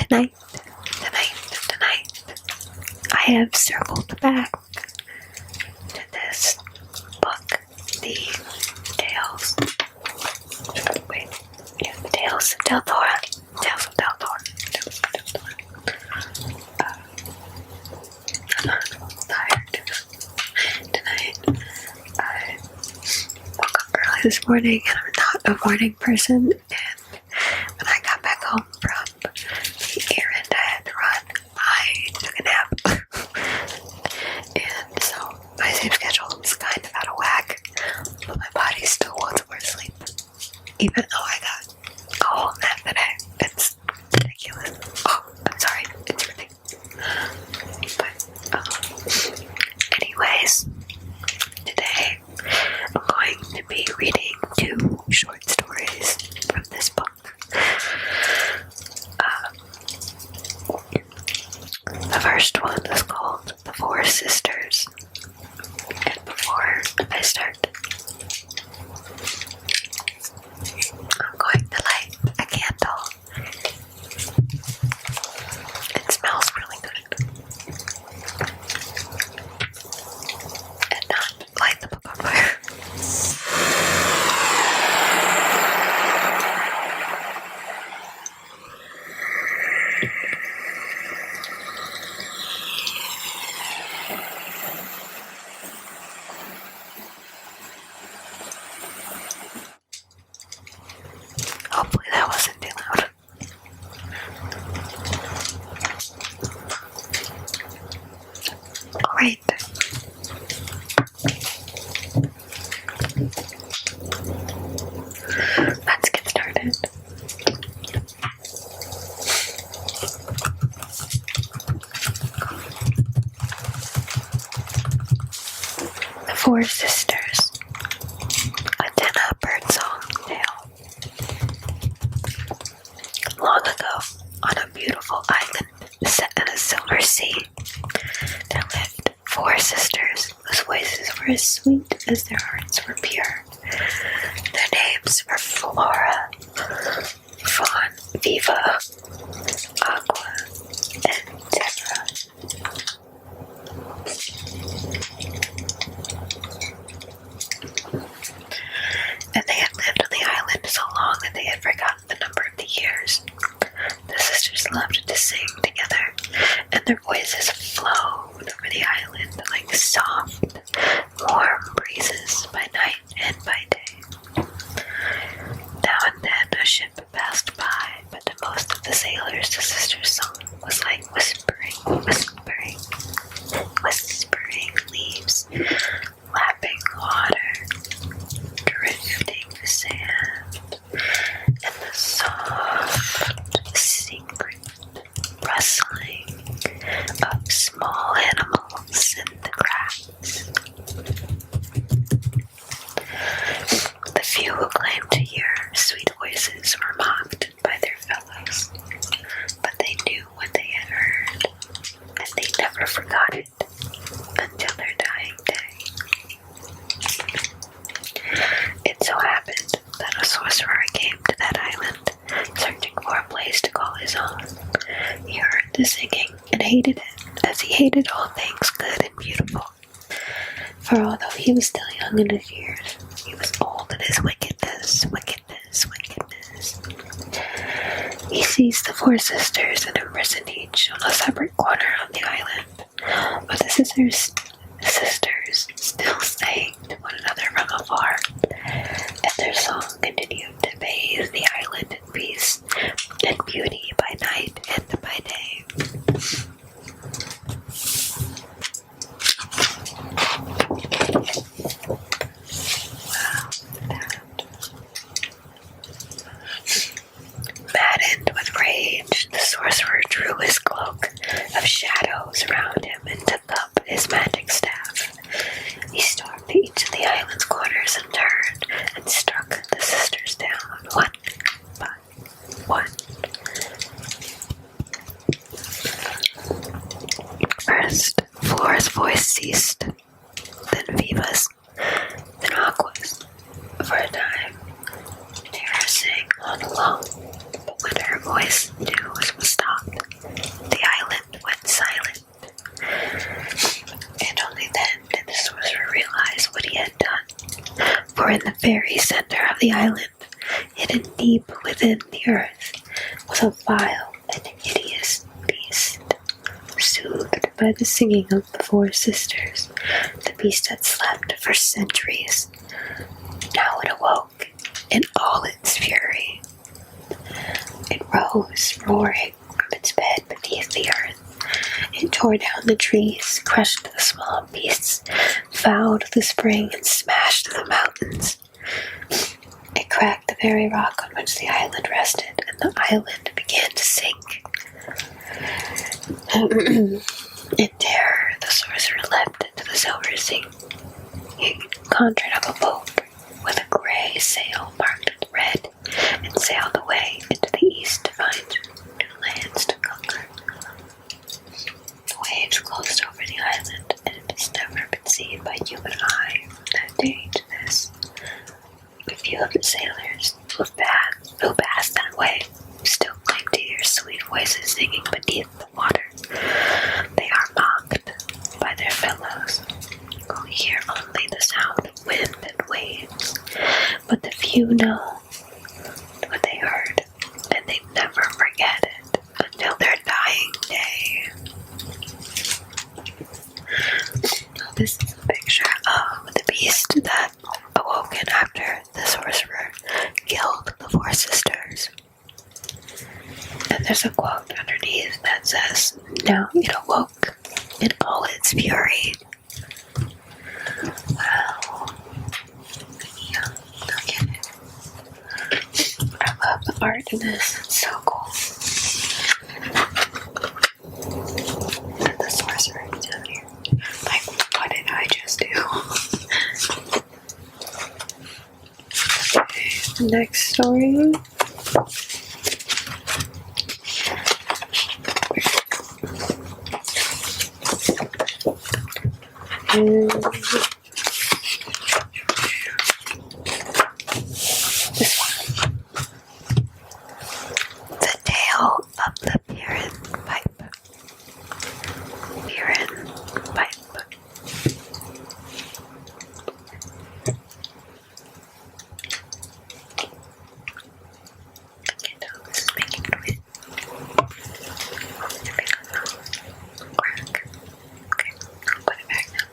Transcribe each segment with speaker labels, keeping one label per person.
Speaker 1: tonight, I have circled back to this book, the Tales of Deltora. I'm tired tonight. I woke up early this morning and I'm not a morning person, and when I got back home from the errand I had to run, I took a nap. And so my sleep schedule was kind of out of whack, but my body still wants more sleep. Even though I got a whole nap today. It's ridiculous. Oh, I'm sorry. It's ridiculous. But, anyways, today I'm going to be reading 2 short stories from this book. The first one is called The 4 Sisters. And before I start, I'm going to light a candle. It smells really good. And not light the book on fire. Hopefully that wasn't too loud. Alright. Let's get started. The 4 Sisters. A Denna birdsong tale. Long ago, on a beautiful island set in a silver sea, there lived 4 sisters whose voices were as sweet as their hearts were pure. Their names were Flora, Fawn, Viva, Aqua, and Deborah. And they had lived on the island so long that they had forgotten the number of the years. The sisters loved to sing together, and their voices flowed over the island like soft, warm breezes by night and by day. Now and then a ship passed by, but to most of the sailors the sisters' song was like whispering leaves, lapping water, drifting sand, and the soft, secret rustling of small animals in the grass. The few who claimed to hear sweet voices were mocked by their fellows, but they knew what they had heard, and they never forgot it until their dying day. It so happened that a sorcerer came to that island, searching for a place to call his own. He heard the singing and hated it, as he hated all things good and beautiful. For although he was still young in his years, he was old in his wickedness. He seized the 4 sisters and imprisoned each on a separate corner of the island. But the sisters still sang to one another from afar, and their song continued to bathe the island in peace and beauty by night and by day. Maddened with rage, the sorcerer drew his cloak of shadows around him and took up his magic staff. He stormed to each of the island's corners and turned and struck the sisters down one by one. First, Flora's voice ceased, then Viva's, then Aqua's. For a time, Tara sang on alone, but when her voice too was stopped, very center of the island, hidden deep within the earth, was a vile and hideous beast. Soothed by the singing of the four sisters, the beast had slept for centuries. Now it awoke in all its fury. It rose, roaring from its bed beneath the earth. It tore down the trees, crushed the small beasts, fouled the spring, and smashed the mountains. It cracked the very rock on which the island rested, and the island began to sink. In terror, the sorcerer leapt into the silver sea. He conjured up a boat with a gray sail marked with red, and sailed away into the east to find new lands to conquer. The waves closed over the island, and it has never been seen by human eye from that day to this. A few of the sailors who passed that way still claim to hear sweet voices singing beneath the water. They are mocked by their fellows, who hear only the sound of wind and waves, but the few know what they heard, and they never forget it until their dying day. This is a picture of the beast that awoken after the sorcerer killed the four sisters. And there's a quote underneath that says, "Now it awoke in all its fury." Wow. Yeah, look at it. I love the art in this. It's so cool. And the sorcerer is down here. Like, what did I just do? Okay, the next story. This one. The Tale of the Piran Pipe. Piran Pipe. I can't tell if this is making noise. Crack. Okay, I'll put it back now.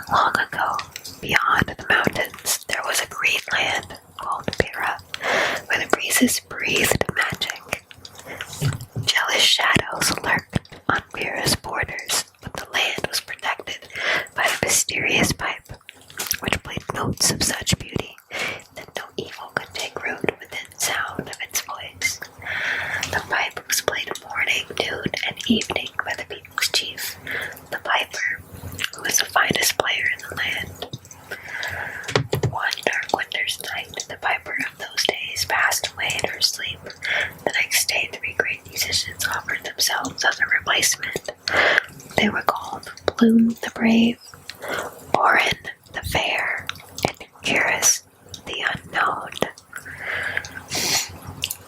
Speaker 1: Long ago, beyond the mountains, there was a green land called Pira, where the breezes breathed magic. Jealous shadows lurked on Pira's borders, but the land was protected by a mysterious pipe, which played notes of such beauty that no evil could take root within sound of its voice. The pipe was played morning, noon, and evening by the people's chief, the piper, who was the finest player in the land. One dark winter's night, the piper of those days passed away in her sleep. The next day, 3 great musicians offered themselves as a replacement. They were called Bloom the Brave, Orin the Fair, and Cyrus the Unknown.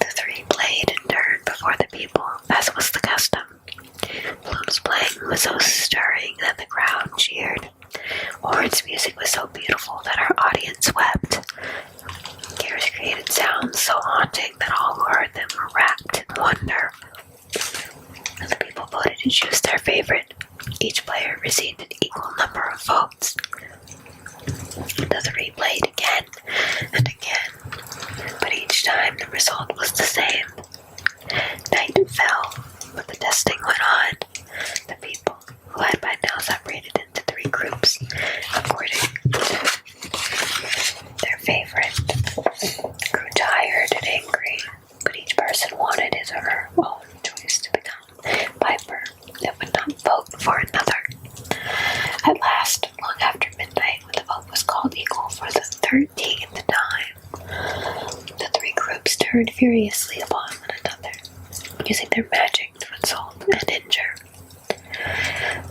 Speaker 1: The 3 played in turn before the people, as was the custom. Bloom's playing was so stirring that the crowd cheered. Orin's music was so beautiful that our audience wept. Cyrus created sounds so haunting that all who heard them were wrapped in wonder. And the people voted to choose their favorite. Each player received an equal number of votes. The 3 played again and again, but each time the result was the same. Night fell, but the testing went on. The people, who had by now separated into 3 groups, according to their favorite, grew tired and angry, but each person wanted his or her own choice to become piper and would not vote for another. At last, long after midnight, when the vote was called equal for the 13th time, the 3 groups turned furiously upon one another, using their magic to insult and injure.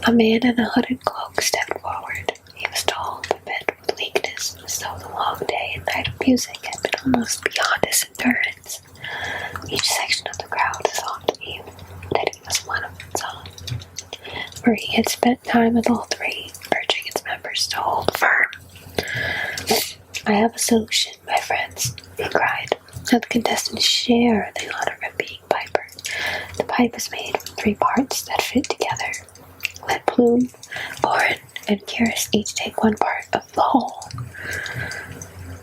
Speaker 1: A man in a hooded cloak stepped forward. He was tall but bent with weakness, as though the long day music had been almost beyond his endurance. Each section of the crowd thought that it was one of its own, for he had spent time with all three, urging its members to hold firm. "I have a solution, my friends," he cried. "Let the contestants share the honor of being piper. The pipe is made from 3 parts that fit together. Let Plume, Orin, and Kiris each take 1 part of the whole."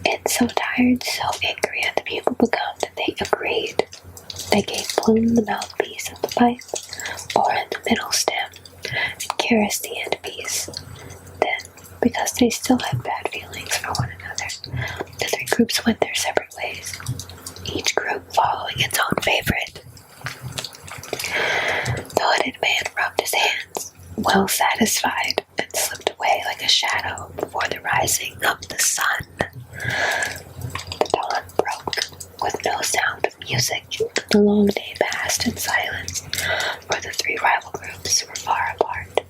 Speaker 1: And so tired, so angry had the people become that they agreed. They gave Plume the mouthpiece of the pipe, Orin the middle stem, and Kiris the end piece. Then, because they still had bad feelings for one another, the 3 groups went their separate ways, each group following its own favorite. The hooded man rubbed his hands, well satisfied, and slipped away like a shadow before the rising of the sun. The dawn broke with no sound of music. The long day passed in silence, for the 3 rival groups were far apart,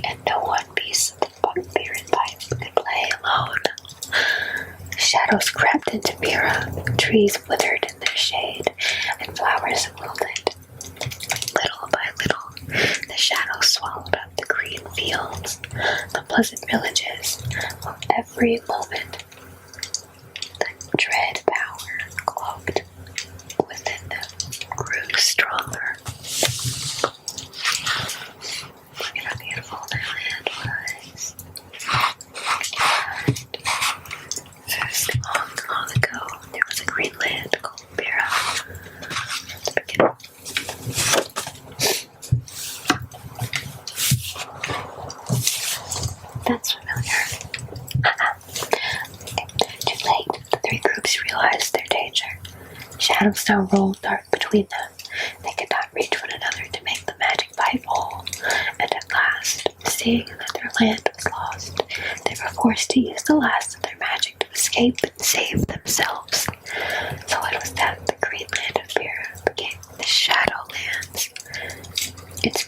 Speaker 1: and no one piece of the beer and pipe could play alone. Shadows crept into Mira, trees withered in their shade, and flowers wilted. Little by little, the shadows swallowed up the green fields, the pleasant villages. Every moment, the dread power cloaked within them grew stronger. Look at how beautiful their land was. Just long, long ago, there was a green land called Mira. At the beginning. That's familiar. Too late, the 3 groups realized their danger. Shadows now rolled dark between them. They could not reach one another to make the magic pipe whole, and at last, seeing that their land was lost, they were forced to use the last of their magic to escape and save themselves. So it was that the green land of Mira became the Shadowlands. Its